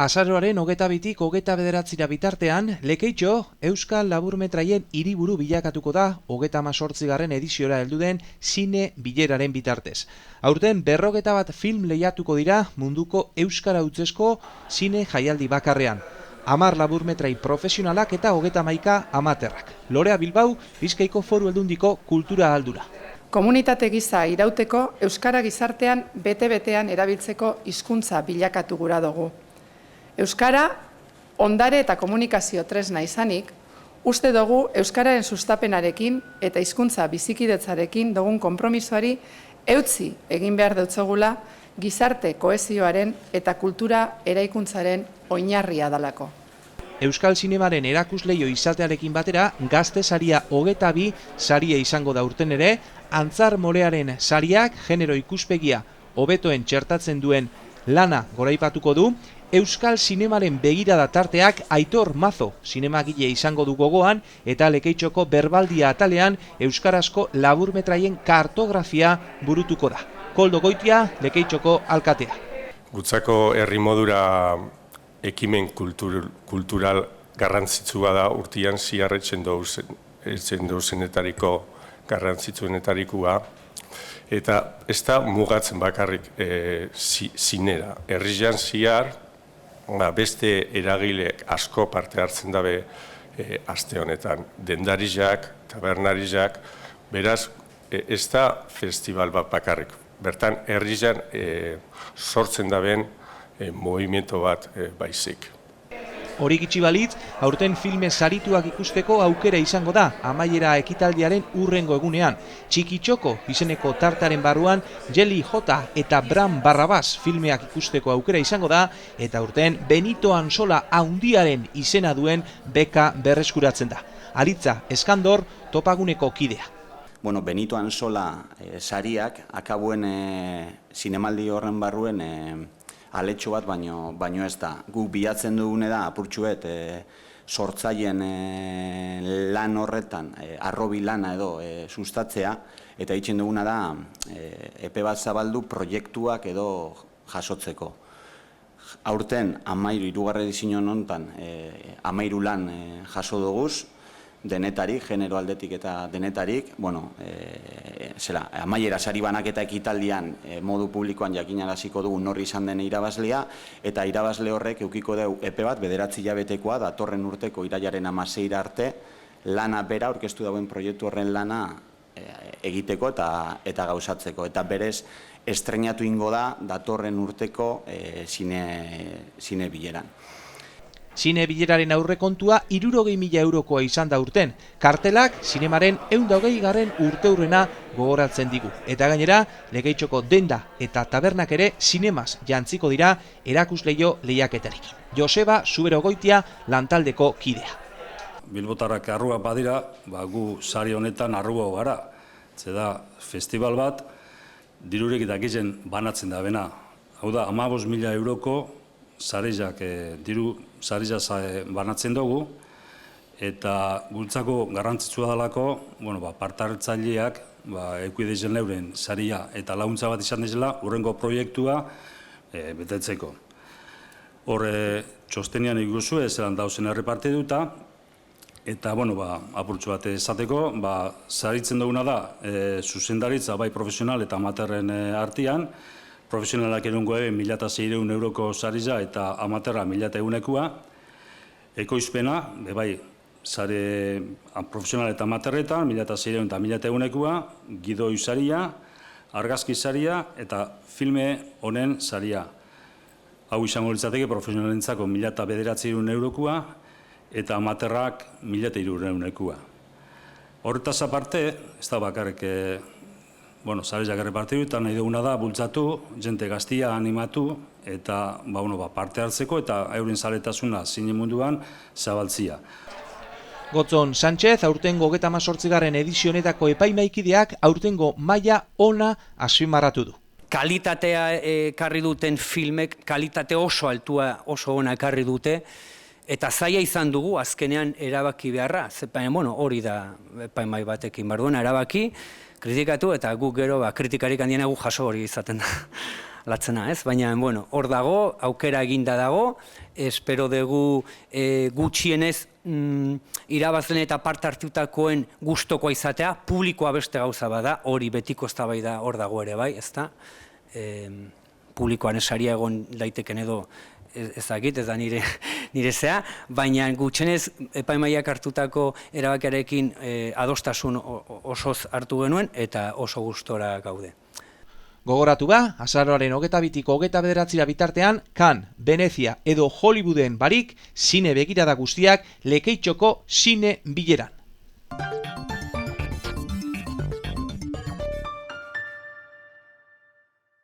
Azaroaren 22tik 29 bitartean, Lekeitxo Euskal Laburmetraien hiriburu bilakatuko da 38. ediziora heldu den zine bileraren bitartez. Aurten 51 film lehiatuko dira munduko euskara hutsezko zine jaialdi bakarrean. 10 laburmetrai profesionalak eta 31 amaterrak. Lorea Bilbao, Bizkaiko Foru Aldundiko kultura aldura. Komunitate gisa irauteko euskara gizartean bete-betean erabiltzeko hizkuntza bilakatu gura dugu. Euskara, ondare eta komunikazio tresna izanik, uste dugu euskararen sustapenarekin eta hizkuntza bizikidetzarekin dugun konpromisoari eutsi egin behar deutzogula gizarte kohesioaren eta kultura eraikuntzaren oinarria dalako. Euskal Zinemaren erakusleio izatearekin batera, Gazte saria 22 saria izango da urten ere, Antzar Morearen sariak genero ikuspegia hobetoen txertatzen duen lana goraipatuko du, Euskal Zinemaren begirada tarteak Aitor Mazo zinemagile izango du gogoan eta Lekeitxoko berbaldia atalean euskarazko laburmetraien kartografia burutuko da. Koldo Goitia, Lekeitxoko alkatea. Gutzako herri modura ekimen kultural garrantzitsua da urtean ziarretzen dozenetariko garrantzitsuenetarikoa. Eta ez da mugatzen bakarrik zinera. Herrian ziar, beste eragile asko parte hartzen dabe aste honetan. Dendarizak, tabernarizak, beraz ez da festival bat bakarrik. Bertan herrian sortzen dabeen movimiento bat baizik. Hori gitxi balitz, aurten filme sarituak ikusteko aukera izango da, amaiera ekitaldiaren hurrengo egunean. Txikitxoko izeneko tartaren barruan, Jeli J eta Bram Barrabas filmeak ikusteko aukera izango da, eta aurten Benito Ansola haundiaren izena duen beka berreskuratzen da. Aritza Eskandor topaguneko kidea. Bueno, Benito Ansola sariak akabuen zinemaldi horren barruen aletxo bat, baino ez da. Guk bilatzen dugune da, apurtxuet, sortzaien lan horretan, arrobi lana edo sustatzea, eta egiten duguna da, epe bat zabaldu proiektuak edo jasotzeko. Aurten, 13. edizion honetan, 13 lan jaso duguz, denetarik, genero aldetik eta denetarik, amaiera sari banaketa ekitaldian modu publikoan jakinaraziko dugu norri izan den irabazlea, eta irabazle horrek eukiko dugu epe bat 9 hilabetekoa datorren urteko irailaren 16 arte lana bera aurkeztu dauen proiektu horren lana egiteko eta gauzatzeko. Eta berez estreinatu ingo da datorren urteko zine bileran. Zine bileraren aurrekontua 60.000 eurokoa izan da urten. Kartelak zinemaren 120. urteurrena gogoratzen digu. Eta gainera, Lekeitxoko denda eta tabernak ere zinemaz jantziko dira erakusleio lehiaketarekin. Joseba Zuberogoitia lantaldeko kidea. Bilbotarrak arrua badira, gu sari honetan arrua gara. Zeda festival bat, dirurik dakizen banatzen da bena. Hau da, 15.000 euroko sarizak diru sarizak banatzen dugu, eta gultzako garrantzitsua dalako, parte hartzaileak eukidezen euren saria eta laguntza bat izan dizela hurrengo proiektua betetzeko. Hor txostenian ikusu zelan dauzen errepartiduta, eta apurtxo bat esateko, saritzen duguna da zuzendaritza bai profesional eta amaterren artean, profesionalak erungo 1.600 euroko sariza eta amaterra 1.100-ekoa. Ekoizpena, bai, sare profesional eta amaterretan, 1.600 eta 1.100-ekoa, gidoi saria, argazki saria eta filme honen saria. Hau izango litzateke profesionalentzako 1.900 eurokoa eta amaterrak 1.300-ekoa. Horretaz aparte, ez da bakarrik sarizak errepartidu eta nahi duguna da bultzatu, jente gaztia animatu eta parte hartzeko eta euren zaletasuna zine munduan zabaltzia. Gotzon Sánchez, aurtengo 38. edizionetako epaimaikideak aurtengo maila ona azpimarratu du. Kalitatea ekarri duten filmek, kalitate oso altua, oso ona ekarri dute, eta zaila izan dugu azkenean erabaki beharra. Hori da epaimai batekin barduena erabaki, kritikatu eta guk gero kritikarik handiena guk jaso hori izaten da. latzena, ez? Baina, bueno, hor dago, aukera eginda dago, espero dugu gutxienez irabazlen eta parte hartutakoen gustokoa izatea, publikoa beste gauza bada, hori betiko eztabaida hor dago ere bai, ezta? Publikoan saria egon daiteken edo ezagit, ez da nire zea, baina gutxenez epaimaiak hartutako erabakiarekin adostasun osoz hartu genuen eta oso gustora gaude. Gogoratu azaroaren 22-tik 29 bitartean, Cannes, Venezia edo Hollywooden barik, zine begirada guztiak Lekeitxoko zine bileran.